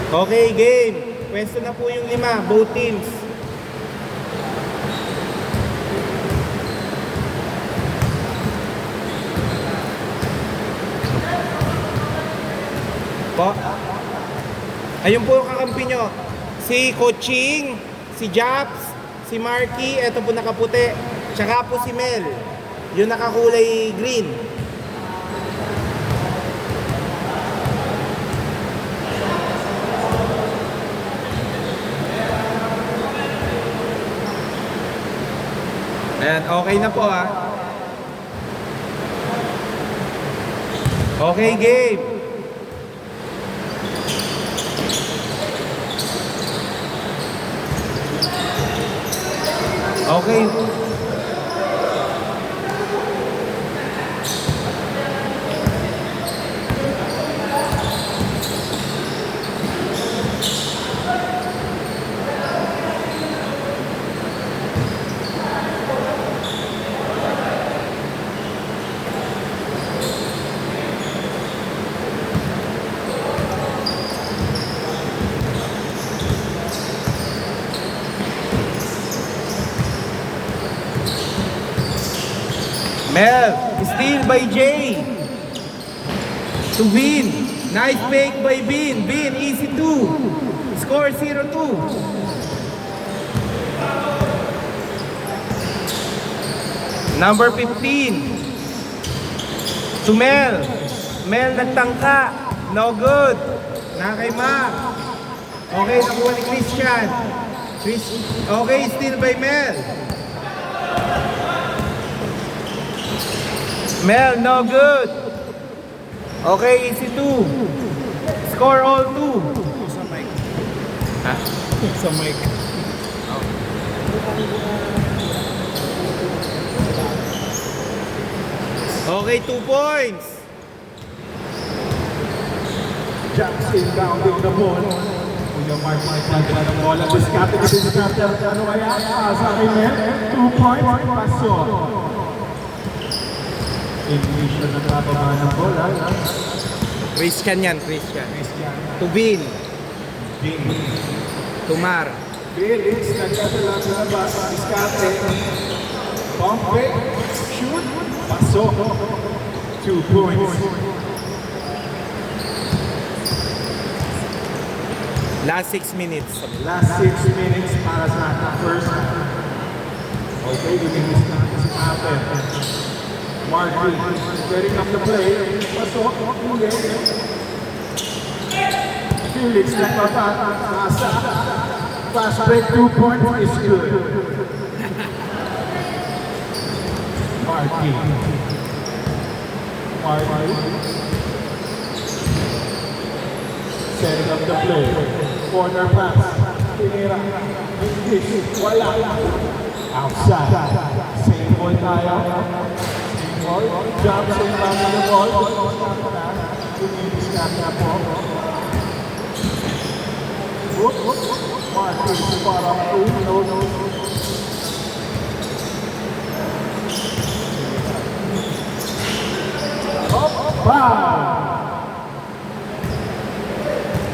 Okay, game. Pwesto na po yung 5, both teams. Po. Ayun po yung kakampi nyo. Si Coaching, si Japs, si Marky, eto po nakaputi. Tsaka po si Mel, yung nakakulay green. Ayan, okay na po ah. Okay, game. Okay. Mel, steal by Jay. To Vin. Nice fake by Vin. Vin, easy 2. Score 0-2. Number 15. To Mel. Mel nagtangka. No good. Na kay Mac. Okay, nakuha ni Christian. Okay, steal by Mel. Mel, no good. Okay, easy 2. Score all 2. Sa mic. Ha? Sa mic. Okay, 2 points. Jackson down with the ball. Kuya Mark nagkanta ng bola. Diskarte kasi sa captain. Ano kaya? Sa akin men. 2 points. Paso. English na nagkababa ng bola. Christian yan, Christian. To Vin. To Mar. Felix nagkatala sa labas. Diskarte. Pump fake. Shoot. Paso. 2 points. Last 6 minutes. Last 6 minutes para sa first half. Okay, luminis na si Apple. Marky, setting up the play. Pasok, uli. Felix, nasa. Fast break, 2 points is good. Marky. Setting up the play. Corner pass. Pinira. English. Wala. Outside. Same ball tayo. Same ball. Johnson lang ng ball. Tumilis na po. Marcus parang no. Foul!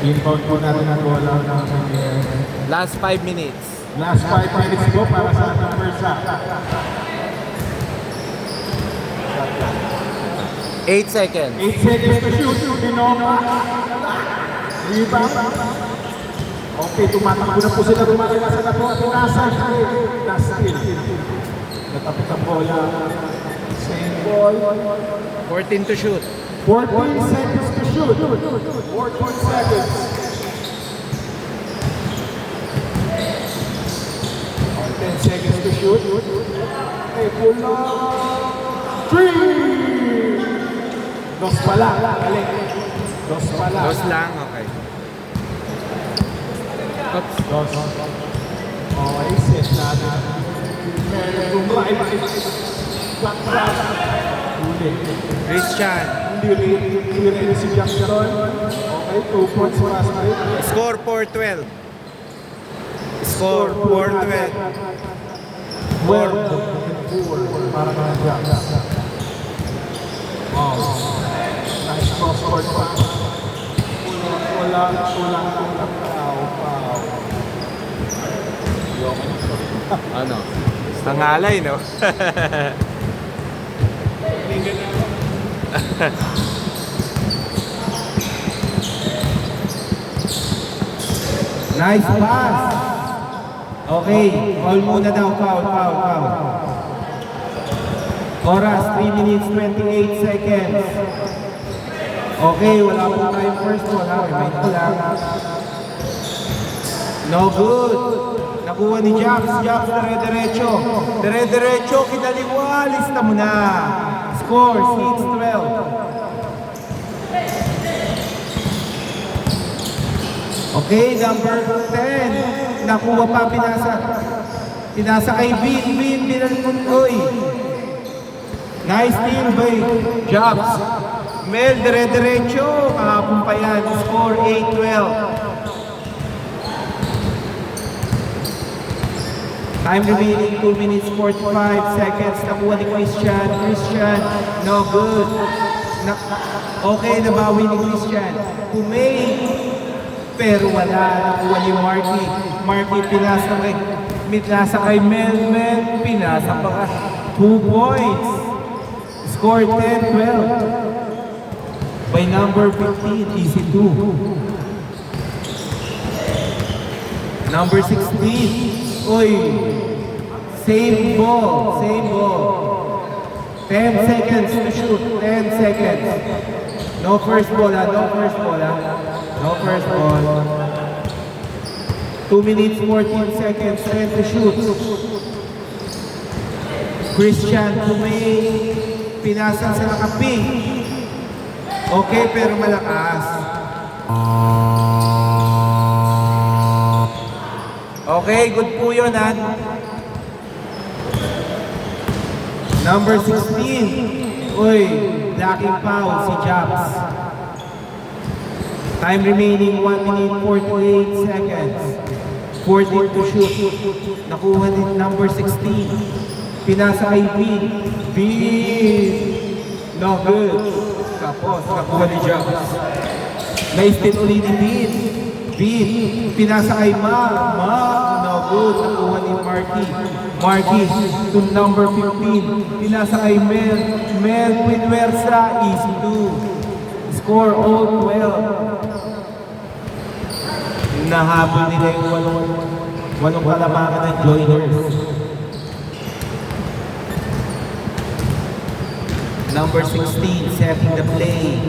Inbound po natin ang bola ng Last 5 minutes. last 5 minutes po para sa ating first half. 8 seconds. 8 seconds to shoot. Binoma. Rebound. Okay, tumatakbo na po sila. Tumatakbo na po. Pinasa. Natapos ang bola. Same ball. 14 to shoot. 14 seconds to shoot. 14 seconds. Or 10 seconds to shoot. Okay, pull up. 3! Dos pala. Galing. Dos pala. Dos lang, okay. Oops. Dos. Okay, set natin. Meron back. Uli. Christian. Hindi rin si Jackson. Okay, 2 points fast break. Score 4-12. Score 4-12. Well, para na Jackson. Wow. Nice cross-court pa. Wala. Ano? Ang alay, no? Nice pass. Okay, foul muna daw, foul. Oras, 3 minutes, 28 seconds. Okay, wala po tayong first ball, ha? Remind ko lang. No good. Nakuha ni Japs, dire-diretso. Dire-diretso, kinaliwa, lista mo na. Score, 6-12. Okay, number 10. Nakuha pa, pinasa. Pinasa kay Vin, Oy. Nice steal by Japs. Mel, dire-diretso. Kahapon pa yan. Score, 8-12. Time remaining 2 minutes 45 seconds. Nakuha ni Christian, no good. Okay, nabawi ni Christian. Pumay, pero wala. Nakuha ni Marky pinasa kay Mel, pinasa pa ka. 2 points. Score 10-12. By number 15, easy 2. Number 16. Uy, same ball. 10 seconds to shoot, 10 seconds. No first ball, No first ball. 2 minutes, 14 seconds, 10 to shoot. Christian, pinasa sa nakaping. Okay, pero malakas. Okay, good po yun, ha? Number 16. Uy, lacking foul si Japs. Time remaining 1 minute 48 seconds. 14 to shoot. Nakuha ni number 16. Pinasa kay Vin. No good. Tapos, nakuha ni Japs. Na-steal ulit ni Vin, pinasa kay no good, nakuha ni Marky, to number 15, pinasa kay Mel, pinwersa, easy 2, score all 12. Nahabol nila yung walong kalamangan ng joiners. Number 16, setting the play.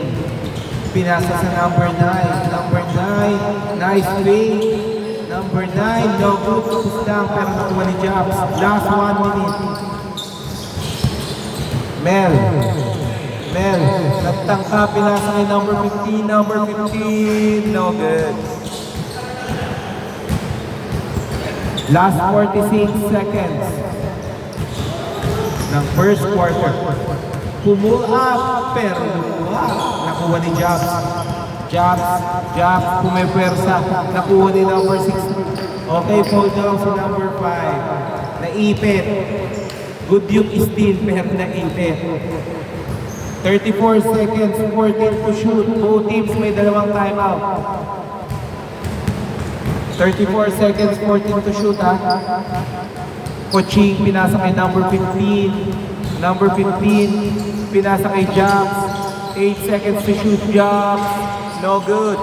Pinasa sa number 9, nice fake. Number 9, no good, focus lang, pero nakuha ni Japs. Last 1 minute. Mel, nagtangka, pinasa kay number 15, no good. Last 46 seconds ng first quarter. Pull up, pero nakuha ni Japs, pumipwersa, nakuha ni number 6. Okay, fall down si number 5. Naipit. Good yung steal, pero naipit. 34 seconds, 14 to shoot. Both teams may dalawang timeout. 34 seconds, 14 to shoot, ha? Coaching, pinasa kay number 15. Number 15, pinasa kay Japs. 8 seconds to shoot, Japs. No good.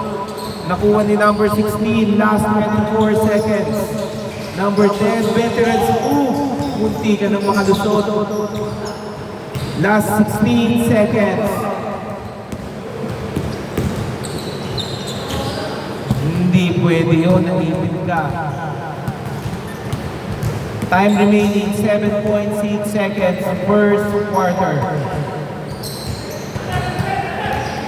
Nakuha ni number 16, last 24 seconds. Number 10, veterans. Munti ka ng makalusot. Last 16 seconds. Hindi pwede yun, naipit ka. Time remaining 7.6 seconds, first quarter.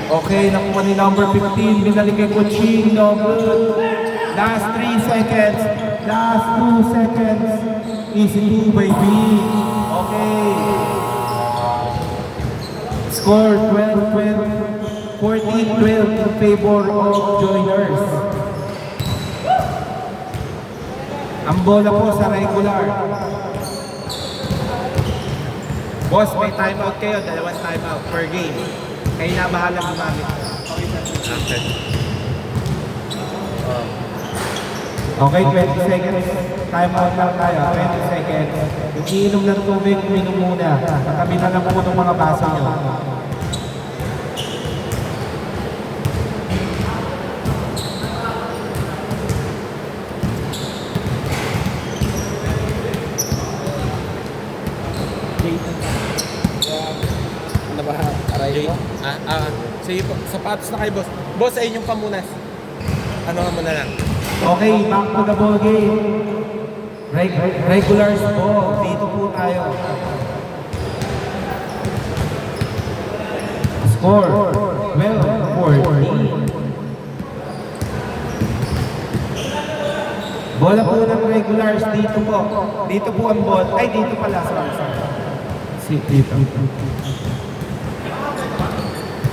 Okay, nakuha ni number 15, binalik kay Coaching, no good. Last 3 seconds, last 2 seconds. Easy 2 by B. Okay. Score 12-12, 14-12 in favor of joiners. Ang bola po sa regular. Boss, may timeout kayo, dalawang timeout per game. Kayo na bahala gumamit. Okay. Okay, 20 seconds. Time out lang tayo. 20 seconds. Yung iinom ng tubig, uminom muna. Katabi na lang po ng mga baso nyo. Ano ba? Aray ko? Sige po, sapatos na kayo, boss. Boss, ayun yung pamunas. Ano nga muna lang? Okay, back to the ball game. Regulars po. Dito po tayo. Score. 12-14. Bola po ng regulars. Dito po. Dito po ang ball. Ay, dito pala. Dito.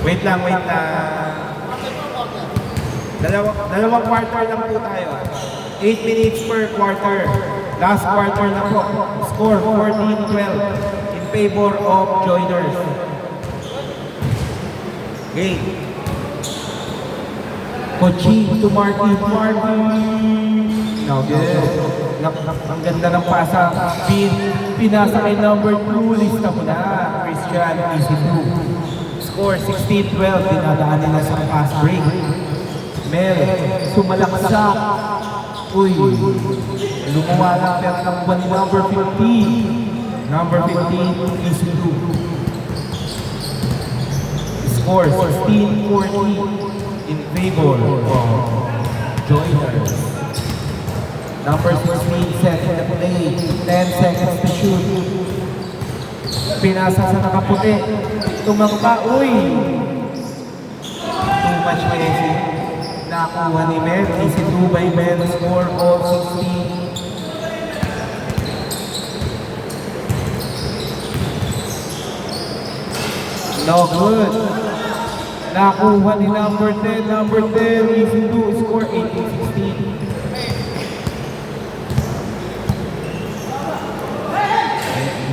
Wait lang. Dalawang quarter lang po tayo. 8 minutes per quarter. Last quarter na po. Score 14-12 in favor of joiners. Game. Coaching to Marky. Now, ang ganda ng pasa. Pinasa kay number 2. Lista mo na. Christian, easy 2. Score 16-12. Dinadaan nila sa pass break. Mel, sumalaksak. Uy, lumuwa lang pero nakuha ni number 15. Number 15, easy 2. Score 16-14 in favor of joiners. Number 16, set in the play. 10 seconds to shoot. Pinasa sa nakaputi. Tumangpa. Uy! Too much Messi. Nakuha ni Mel. Easy 2 by Mel. Score all 16. No good. Nakuha ni number 10. Number 10. Easy 2. Score 18-16.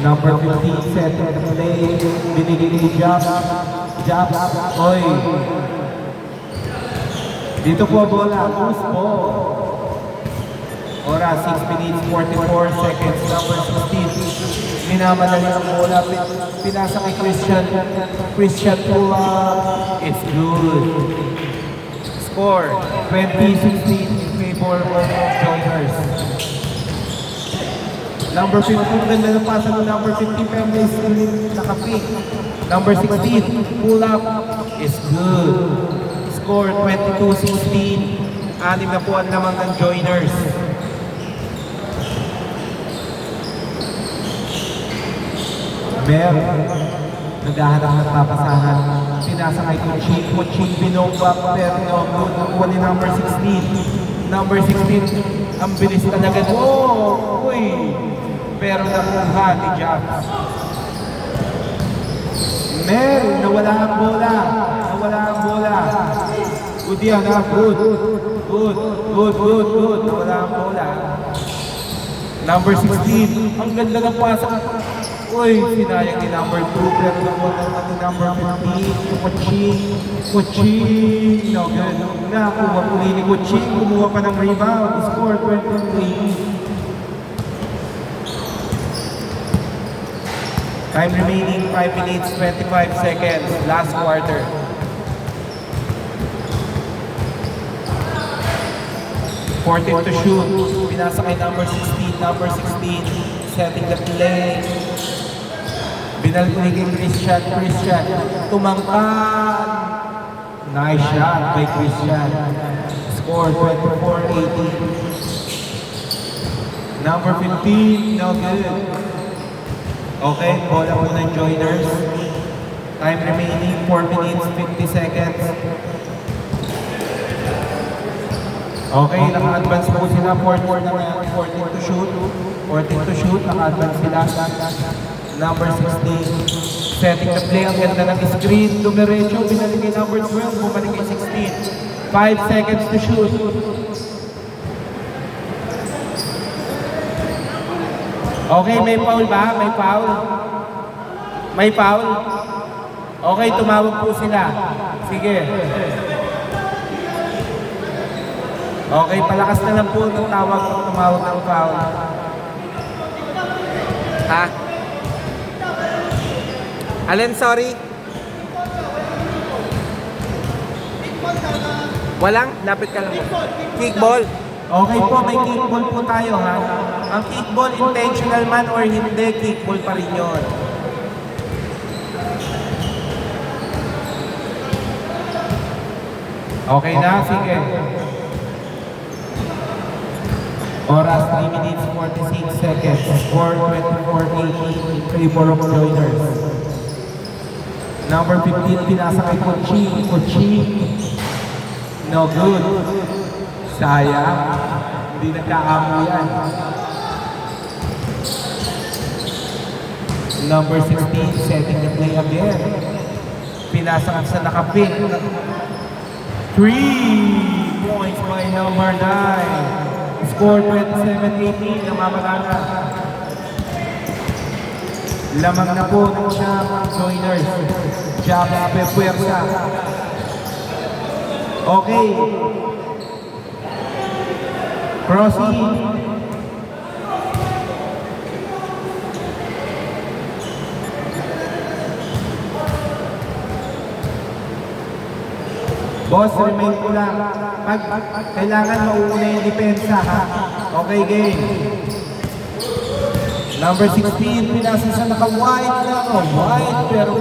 Number 15, set in the play. Binigay ni Jobs. Oy. Dito po bola. Loose ball. Oras, 6 minutes, 44 seconds. Number 16. Minamadali ang bola. Pinasa kay Christian Pula. It's good. Score, 20-16 in favor of joiners. Number 15, ganda ng pasa ng number 15, pero may screen naka-pick. Number 16, pull up is good. Score 22-16. 6 na po ang naman ng joiners. Mer, naghahanap ng papasahan. Pinasa kay Kuching, binobak, pero nakuha ni number 16. Number 16, ang bilis talaga. Oh, uy! Pero nakuha ni Jobs. Mer, nawala ang bola. Good yan ha, good. Nawala ang bola. Number 16, ang ganda ng pasa. Uy, sinayang ni number 2, pero nakuha ni number 15, Kuching. No, good. Nakuha po ni Kuching, kumuha pa ng rebound. Score 23. Time remaining 5 minutes 25 seconds. Last quarter. Fourteen to shoot. Pinasa kay number 16. Number 16. Setting the play. Binalik kay Christian. Tumangkan. Nice shot by Christian. Score 24-18. Number 15. No good. Okay, bola po ng joiners. Time remaining 4 minutes 50 seconds. Okay, naka-advance po sila. 14 to shoot. Naka-advance sila. Number 16. Setting the play. Ang ganda ng screen. Dumiretso. Binalik kay number 12. Bumalik kay 16. 5 seconds to shoot. Okay, may foul ba? May foul? Okay, tumawag po sila. Sige. Okay, palakas na lang po ng tawag kung tumawag ng foul. Ha? Alin, sorry? Walang? Lapit ka lang. Kickball? Okay po, may kickball po tayo ha. Ang kickball, intentional man or hindi, kickball pa rin yun. Okay na, sige. Oras 3 minutes 46 seconds. Score 24-18. Favor of joiners. Number 15, pinasa kay Kochi. Kochi. No good. Sayang. Hindi nagkaamo yan. Number 16, setting the play again. Pinasa sa nakapit. 3 points by number 9. Score 27-18. Namamala na. Lamang na po ng Jam joiners. Jam Pepuersa. Okay. Crossing. Boss, remind ko lang. Pag kailangan mauuna yung depensa, ha? Okay, game. Number 16, pinasa sa naka-white lang. Oh, white, pero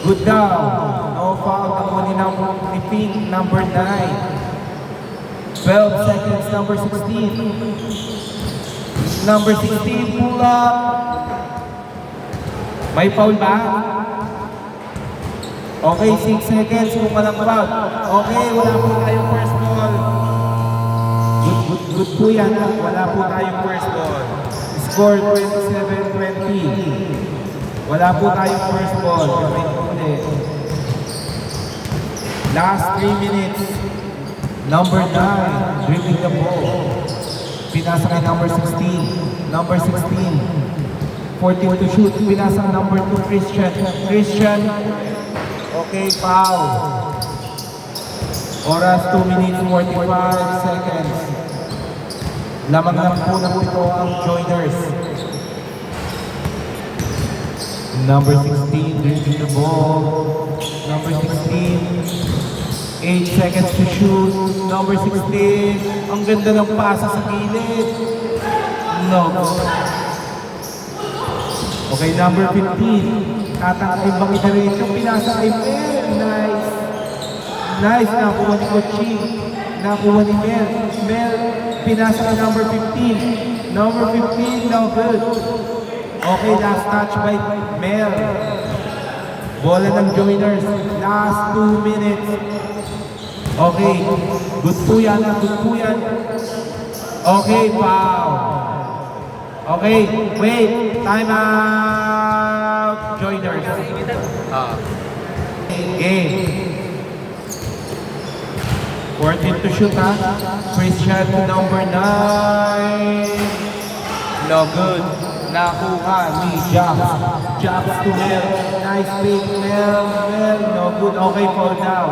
good down. No foul. Ako ni number 15, number 9. 12 seconds, number 16. Number 16, pull up. May foul ba? Okay, 6 seconds kung walang foul. Okay, wala po tayong first ball. Good po yan. Wala po tayong first ball. Score 27-20. Wala po tayong first ball. Last 3 minutes. Number 9, dribbling the ball. Pinasa kay number 16. Number 16. 14 to shoot. Pinasa number 2, Christian. Christian. Okay, foul. Oras 2 minutes 45 seconds. Lamang lang po ng pito ang joiners. Number 16, dribbling the ball. Number 16. 8 seconds to shoot. Number 16. Ang ganda ng pasa sa gilid. No. Okay, number 15. Tatangay bang iteration. Pinasa kay Mel. Nice. Nice. Nakuha ni Kochi. Nakuha ni Mel. Mel. Pinasa kay number 15. Number 15. No good. Okay, last touch by Mel. Bola ng joiners. Last 2 minutes. Okay. Good po yan. Good po yan. Okay, foul. Okay, wait. Time out. Joiners. Game. 14 to shoot ha. Christian to number 9. No good. Nakuha ni Jobs. Jobs to Mel. Nice pick, Mel. Mel. No good. Okay, fall down.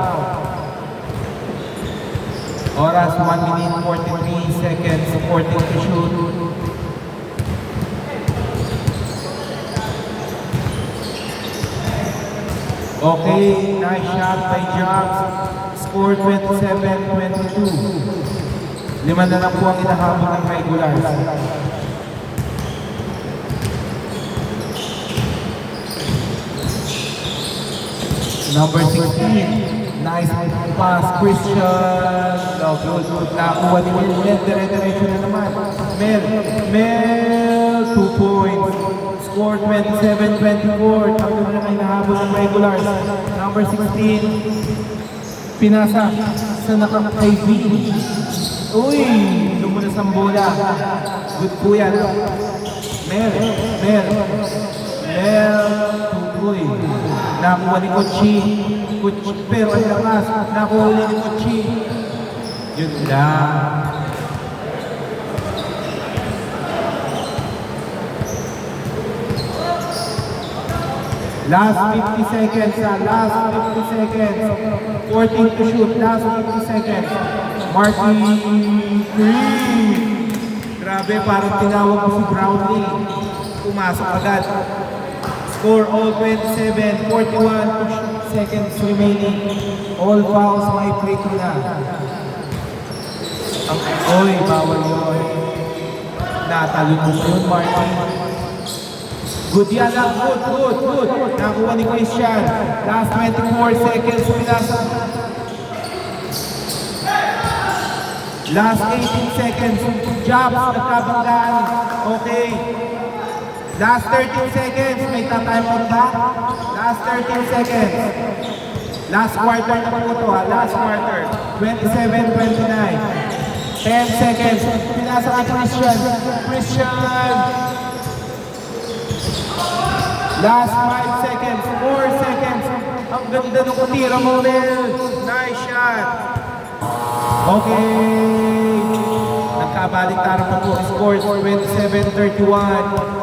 Oras 1 minute 43 seconds. 14 to shoot. Okay, nice shot by Jobs. Score 27-22. 5 na lang po ang inahabol ng regulars. Number 16. Nice pass, Christian. No, good. Nakuha ni Mel. Mel, dire-diretso na naman. Mel. Mel. 2 points. Score 27-24. Tapos na may nahabol ng regulars. Number 16. Pinasa sa naka-IV. Uy! Lumunas ang bola. Good po yan. Mel. Mel. Mel. Uy. Nakuha ni Kochi. Pero ang lakas. Nakuha ni Kochi. Yun lang. Last 50 seconds, last 50 seconds. 14 to shoot, last 50 seconds. Marky Green. Grabe, parang tinawag mo si Brownlee. Pumasok agad. Score all 27, 41 seconds remaining. All fouls, may free throw na. Oy, bawal yun. Natalon mo yun, Marky. Good yan lang, good. Nakuha ni Christian. Last 24 seconds, pinasa. Last 18 seconds, Jobs, nagkabanggaan. Okay. Last 13 seconds, may time out ba? Last 13 seconds. Last quarter na po ito ha, last quarter. 27-29. 10 seconds. Pinasa ka Christian. Last 5 seconds, 4 seconds. Ang ganda nung tira mo, Mel. Nice shot. Okay. Nagkabalik-tara pa po. Scores 27-31.